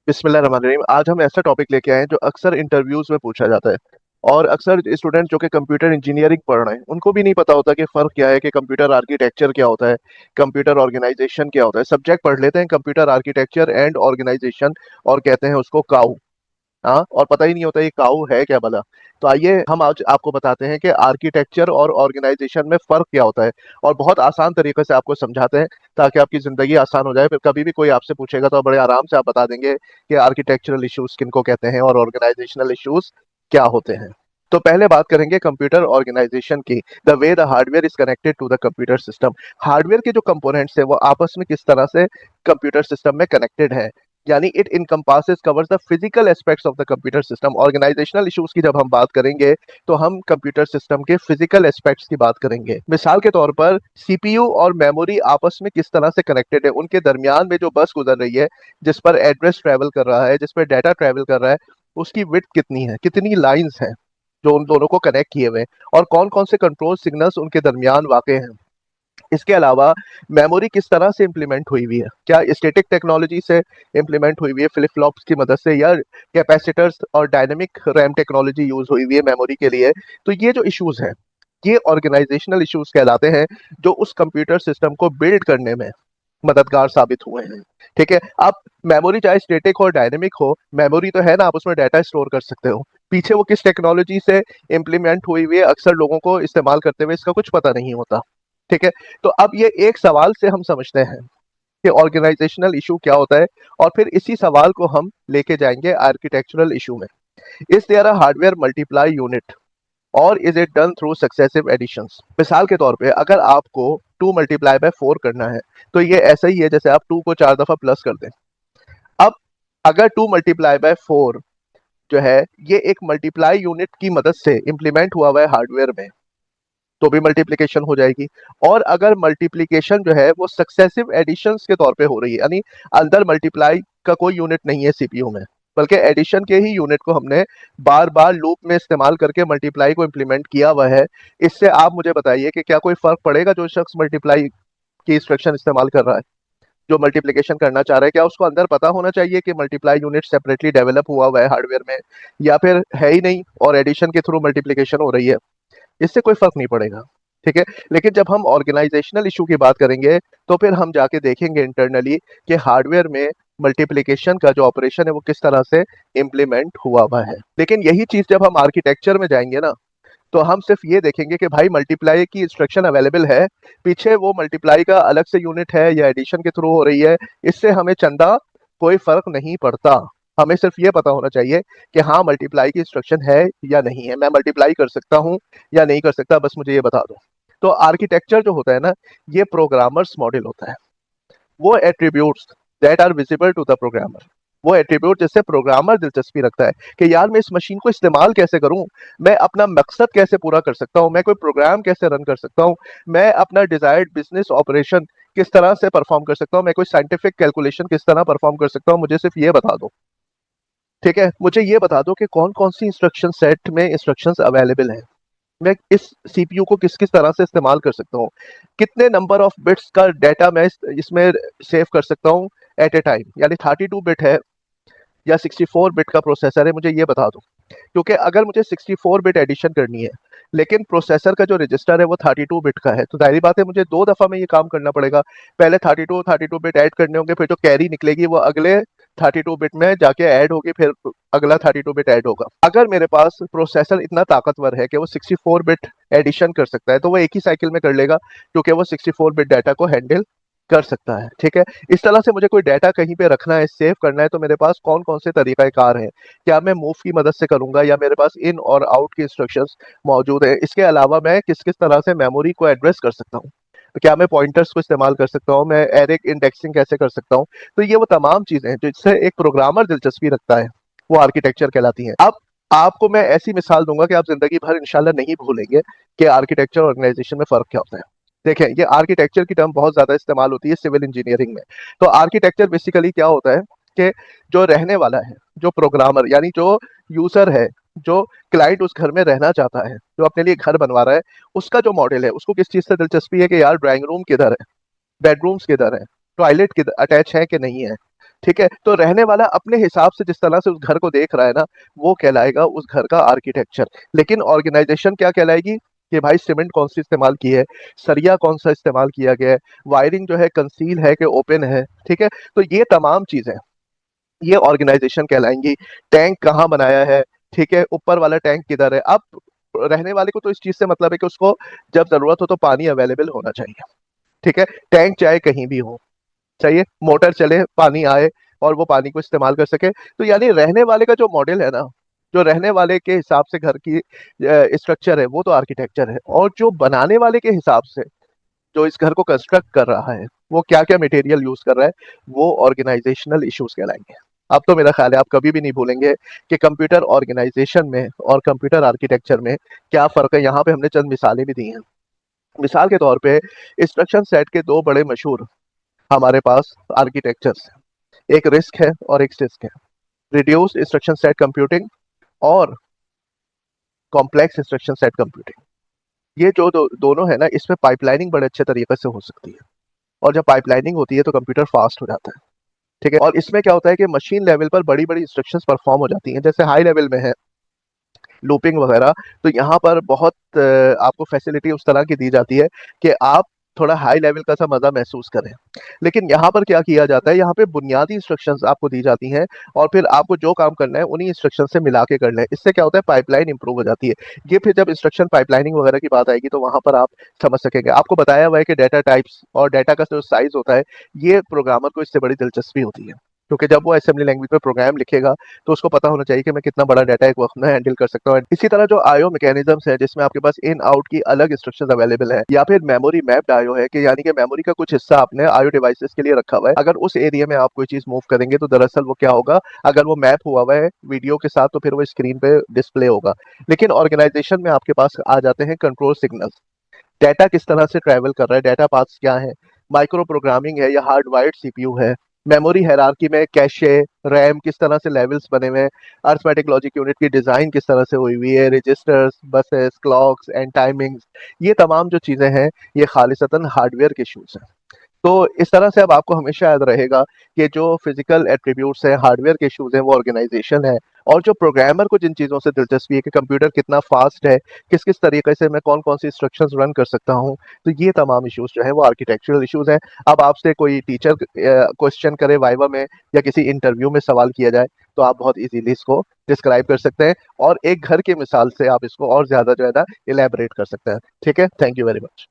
बिस्मिल्लाहिर्रहमानिर्रहीम। आज हम ऐसा टॉपिक लेके आए हैं जो अक्सर इंटरव्यूज में पूछा जाता है। और अक्सर स्टूडेंट जो कि कंप्यूटर इंजीनियरिंग पढ़ रहे हैं उनको भी नहीं पता होता कि फ़र्क क्या है, कि कंप्यूटर आर्किटेक्चर क्या होता है, कंप्यूटर ऑर्गेनाइजेशन क्या होता है। सब्जेक्ट पढ़ लेते हैं कंप्यूटर आर्किटेक्चर एंड ऑर्गेनाइजेशन और कहते हैं उसको काऊ। हाँ, और पता ही नहीं होता ये काऊ है क्या भला। तो आइए हम आज आपको बताते हैं कि आर्किटेक्चर और ऑर्गेनाइजेशन में फ़र्क क्या होता है, और बहुत आसान तरीके से आपको समझाते हैं ताकि आपकी ज़िंदगी आसान हो जाए। फिर कभी भी कोई आपसे पूछेगा तो बड़े आराम से आप बता देंगे कि आर्किटेक्चरल इश्यूज़ किनको कहते हैं और ऑर्गेनाइजेशनल इश्यूज़ क्या होते हैं। तो पहले बात करेंगे कंप्यूटर ऑर्गेनाइजेशन की। The way the hardware is connected to the computer system. Hardware के जो कंपोनेंट्स हैं वो आपस में किस तरह से कंप्यूटर सिस्टम में कनेक्टेड हैं। यानी it encompasses covers the physical aspects of the computer system. Organizational issues की जब हम बात करेंगे तो हम कंप्यूटर सिस्टम के फिजिकल एस्पेक्ट्स की बात करेंगे। मिसाल के तौर पर सीपीयू और मेमोरी आपस में किस तरह से कनेक्टेड है, उनके दरमियान में जो बस गुजर रही है, जिस पर एड्रेस ट्रेवल कर रहा है, जिस पर डाटा ट्रेवल कर रहा है, उसकी विड्थ कितनी है, कितनी लाइंस हैं जो उन दोनों को कनेक्ट किए हुए हैं, और कौन कौन से कंट्रोल सिग्नल्स उनके दरमियान वाक़ हैं। इसके अलावा मेमोरी किस तरह से इम्प्लीमेंट हुई हुई है, क्या स्टैटिक टेक्नोलॉजी से इम्प्लीमेंट हुई हुई है फ्लिप फ्लॉप्स की मदद से, या कैपेसिटर्स और डायनेमिक रैम टेक्नोलॉजी यूज हुई हुई है मेमोरी के लिए। तो ये जो इश्यूज हैं ये ऑर्गेनाइजेशनल इश्यूज कहलाते हैं, जो उस कंप्यूटर सिस्टम को बिल्ड करने में मददगार साबित हुए हैं। ठीक है, अब मेमोरी चाहे स्टैटिक हो डायनेमिक हो, मेमोरी तो है ना, आप उसमें डाटा स्टोर कर सकते हो। पीछे वो किस टेक्नोलॉजी से इम्प्लीमेंट हुई हुई है अक्सर लोगों को इस्तेमाल करते हुए इसका कुछ पता नहीं होता। ठीक है, तो अब ये एक सवाल से हम समझते हैं कि ऑर्गेनाइजेशनल इशू क्या होता है, और फिर इसी सवाल को हम लेके जाएंगे आर्किटेक्चरल इशू में। Is there a hardware multiply unit और is it done through successive additions. मिसाल के तौर पे अगर आपको 2 मल्टीप्लाई बाय 4 करना है तो ये ऐसा ही है जैसे आप 2 को 4 दफा प्लस कर दें। अब अगर 2 मल्टीप्लाई बाय 4 जो है ये एक मल्टीप्लाई यूनिट की मदद से इंप्लीमेंट हुआ हुआ है हार्डवेयर में, तो भी मल्टीप्लिकेशन हो जाएगी। और अगर मल्टीप्लिकेशन जो है वो सक्सेसिव एडिशंस के तौर पे हो रही है, यानी अंदर मल्टीप्लाई का कोई यूनिट नहीं है सीपीयू में, बल्कि एडिशन के ही यूनिट को हमने बार बार लूप में इस्तेमाल करके मल्टीप्लाई को इम्प्लीमेंट किया हुआ है। इससे आप मुझे बताइए कि क्या कोई फर्क पड़ेगा जो शख्स मल्टीप्लाई की इंस्ट्रक्शन इस्तेमाल कर रहा है, जो मल्टीप्लिकेशन करना चाह रहा है, क्या उसको अंदर पता होना चाहिए कि मल्टीप्लाई यूनिट सेपरेटली डेवलप हुआ हुआ है हार्डवेयर में, या फिर है ही नहीं और एडिशन के थ्रू मल्टीप्लिकेशन हो रही है। इससे कोई फर्क नहीं पड़ेगा। ठीक है, लेकिन जब हम ऑर्गेनाइजेशनल इशू की बात करेंगे तो फिर हम जाके देखेंगे इंटरनली कि हार्डवेयर में मल्टीप्लिकेशन का जो ऑपरेशन है वो किस तरह से इम्प्लीमेंट हुआ हुआ है। लेकिन यही चीज जब हम आर्किटेक्चर में जाएंगे ना, तो हम सिर्फ ये देखेंगे कि भाई मल्टीप्लाई की इंस्ट्रक्शन अवेलेबल है, पीछे वो मल्टीप्लाई का अलग से यूनिट है या एडिशन के थ्रू हो रही है, इससे हमें चंदा कोई फर्क नहीं पड़ता। हमें सिर्फ ये पता होना चाहिए कि हाँ मल्टीप्लाई की इंस्ट्रक्शन है या नहीं है, मैं मल्टीप्लाई कर सकता हूँ या नहीं कर सकता, बस मुझे ये बता दो। तो आर्किटेक्चर जो होता है ना, ये प्रोग्रामर्स मॉडल होता है। वो attributes that are visible to the programmer, वो एट्रीब्यूट जिससे प्रोग्रामर दिलचस्पी रखता है कि यार मैं इस मशीन को इस्तेमाल कैसे करूं, मैं अपना मकसद कैसे पूरा कर सकता हूं, मैं कोई प्रोग्राम कैसे रन कर सकता हूं, मैं अपना डिजायर्ड बिजनेस ऑपरेशन किस तरह से परफॉर्म कर सकता हूं, मैं कोई साइंटिफिक कैलकुलेशन किस तरह परफॉर्म कर सकता हूं, मुझे सिर्फ ये बता दो। ठीक है, मुझे ये बता दो कि कौन कौन सी इंस्ट्रक्शन सेट में इंस्ट्रक्शंस अवेलेबल हैं, मैं इस सीपीयू को किस किस तरह से इस्तेमाल कर सकता हूँ, कितने नंबर ऑफ बिट्स का डाटा मैं इसमें सेव कर सकता हूँ एट ए टाइम, यानी 32 बिट है या 64 बिट का प्रोसेसर है, मुझे ये बता दो। क्योंकि अगर मुझे 64 बिट एडिशन करनी है लेकिन प्रोसेसर का जो रजिस्टर है वो 32 बिट का है, तो जाहिर बात है मुझे 2 दफा में ये काम करना पड़ेगा। पहले 32 बिट ऐड करने होंगे, फिर जो कैरी निकलेगी वो अगले 32 बिट में जाके ऐड होगी, फिर अगला 32 बिट ऐड होगा। अगर मेरे पास प्रोसेसर इतना ताकतवर है कि वो 64 बिट एडिशन कर सकता है तो वो एक ही साइकिल में कर लेगा, क्योंकि वो 64 बिट डाटा को हैंडल कर सकता है। ठीक है, इस तरह से मुझे कोई डाटा कहीं पे रखना है, सेव करना है, तो मेरे पास कौन कौन से तरीकाकार हैं, क्या मैं मूव की मदद से करूंगा या मेरे पास इन और आउट की इंस्ट्रक्शंस मौजूद है। इसके अलावा मैं किस किस तरह से मेमोरी को एड्रेस कर सकता हूँ, तो क्या मैं पॉइंटर्स को इस्तेमाल कर सकता हूँ, मैं एरे इंडेक्सिंग कैसे कर सकता हूँ। तो ये वो तमाम चीजें हैं जिससे एक प्रोग्रामर दिलचस्पी रखता है, वो आर्किटेक्चर कहलाती हैं। अब आपको मैं ऐसी मिसाल दूंगा कि आप जिंदगी भर इंशाल्लाह नहीं भूलेंगे कि आर्किटेक्चर ऑर्गेनाइजेशन में फर्क क्या होता है। देखें, ये आर्किटेक्चर की टर्म बहुत ज्यादा इस्तेमाल होती है सिविल इंजीनियरिंग में। तो आर्किटेक्चर बेसिकली क्या होता है कि जो रहने वाला है, जो प्रोग्रामर यानी जो यूजर है, जो क्लाइंट उस घर में रहना चाहता है, जो अपने लिए घर बनवा रहा है, उसका जो मॉडल है, उसको किस चीज से दिलचस्पी है कि यार ड्राइंग रूम किधर है, बेडरूम्स किधर है, टॉयलेट किधर अटैच है कि नहीं है, ठीक है? तो रहने वाला अपने हिसाब से जिस तरह से उस घर को देख रहा है ना, वो कहलाएगा उस घर का आर्किटेक्चर। लेकिन ऑर्गेनाइज़ेशन क्या कहलाएगी कि भाई सीमेंट कौन-सी इस्तेमाल की है, सरिया कौन-सा इस्तेमाल किया गया है, वायरिंग जो है कंसील है कि ओपन है, ठीक है? तो ये तमाम चीज़ें, ये ऑर्गेनाइज़ेशन कहलाएँगी। टैंक कहाँ बनाया है, ठीक है? ऊपर वाला टैंक किधर है? अब रहने वाले को तो इस चीज़ से मतलब है कि उसको जब ज़रूरत हो तो पानी अवेलेबल होना चाहिए, ठीक है? टैंक चाहे कहीं भी हो, चाहिए मोटर चले, पानी आए और वो पानी को इस्तेमाल कर सके। तो यानी रहने वाले का जो मॉडल है ना, जो रहने वाले के हिसाब से घर की स्ट्रक्चर है, वो तो आर्किटेक्चर है। और जो बनाने वाले के हिसाब से जो इस घर को कंस्ट्रक्ट कर रहा है, वो क्या-क्या मटेरियल यूज़ कर रहा है, वो ऑर्गेनाइज़ेशनल इश्यूज़ कहलाएँगे। अब तो मेरा ख़्याल है आप कभी भी नहीं भूलेंगे कि कंप्यूटर ऑर्गेनाइज़ेशन में और कंप्यूटर आर्किटेक्चर में क्या फ़र्क है। यहाँ पे हमने चंद मिसालें भी दी हैं। मिसाल के तौर पे इंस्ट्रक्शन सेट के 2 बड़े मशहूर हमारे पास आर्किटेक्चर्स हैं। एक रिस्क है और एक सिस्क है। रिड्यूस्ड इंस्ट्रक्शन सेट कंप्यूटिंग और कॉम्प्लेक्स इंस्ट्रक्शन सेट कंप्यूटिंग। ये जो दोनों है ना, इसमें पाइपलाइनिंग बड़े अच्छे तरीके से हो सकती है। और जब पाइपलाइनिंग होती है तो कंप्यूटर फास्ट हो जाता है, ठीक है? और इसमें क्या होता है कि मशीन लेवल पर बड़ी बड़ी इंस्ट्रक्शंस परफॉर्म हो जाती हैं। जैसे हाई लेवल में है लूपिंग वगैरह, तो यहाँ पर बहुत आपको फैसिलिटी उस तरह की दी जाती है कि आप थोड़ा हाई लेवल का सा मज़ा महसूस करें। लेकिन यहाँ पर क्या किया जाता है, यहाँ पे बुनियादी इंस्ट्रक्शंस आपको दी जाती हैं और फिर आपको जो काम करना है उन्हीं इंस्ट्रक्शन से मिला के करना है। इससे क्या होता है, पाइपलाइन इंप्रूव हो जाती है। ये फिर जब इंस्ट्रक्शन पाइपलाइनिंग वगैरह की बात आएगी तो वहाँ पर आप समझ सकेंगे। आपको बताया हुआ है कि डेटा टाइप्स और डेटा का जो साइज़ होता है, ये प्रोग्रामर को इससे बड़ी दिलचस्पी होती है। क्योंकि जब वो असेंबली लैंग्वेज में प्रोग्राम लिखेगा तो उसको पता होना चाहिए कि मैं कितना बड़ा डाटा एक वक्त में हैंडल कर सकता हूँ। इसी तरह जो आईओ मैकेनिज्म्स है जिसमें आपके पास इन आउट की अलग इंस्ट्रक्शंस अवेलेबल है, या फिर मेमोरी मैप्ड आईओ है कि यानी कि मेमोरी का कुछ हिस्सा आपने आईओ डिवाइसेस के लिए रखा हुआ है। अगर उस एरिया में आप कोई चीज मूव करेंगे तो दरअसल वो क्या होगा, अगर वो मैप हुआ हुआ है वीडियो के साथ तो फिर वो स्क्रीन पे डिस्प्ले होगा। लेकिन ऑर्गेनाइजेशन में आपके पास आ जाते हैं कंट्रोल सिग्नल्स। डेटा किस तरह से ट्रैवल कर रहा है, डेटा पाथ्स क्या है, माइक्रो प्रोग्रामिंग है या हार्ड वायर्ड सीपीयू है, मेमोरी हायरार्की में कैशे, रैम किस तरह से लेवल्स बने हुए हैं, अरिथमेटिक लॉजिक यूनिट की डिज़ाइन किस तरह से हुई हुई है, registers, buses, clocks and timings, ये तमाम जो चीज़ें हैं, ये खालिसतन हार्डवेयर के इश्यूज़ हैं। तो इस तरह से अब आपको हमेशा याद रहेगा कि जो फिजिकल एट्रीब्यूट्स हैं, हार्डवेयर के इश्यूज़ हैं, वो ऑर्गेनाइजेशन है। और जो प्रोग्रामर को जिन चीज़ों से दिलचस्पी है कि कंप्यूटर कितना फास्ट है, किस-किस तरीके से मैं कौन-कौन सी इंस्ट्रक्शंस रन कर सकता हूँ, तो ये तमाम इश्यूज़ जो हैं वो आर्किटेक्चरल इश्यूज़ हैं। अब आपसे कोई टीचर क्वेश्चन करे वाइवा में या किसी इंटरव्यू में सवाल किया जाए, तो आप बहुत ईज़िली इसको डिस्क्राइब कर सकते हैं और एक घर की मिसाल से आप इसको और ज़्यादा जो है ना इलैबोरेट कर सकते हैं। ठीक है? Thank you very much.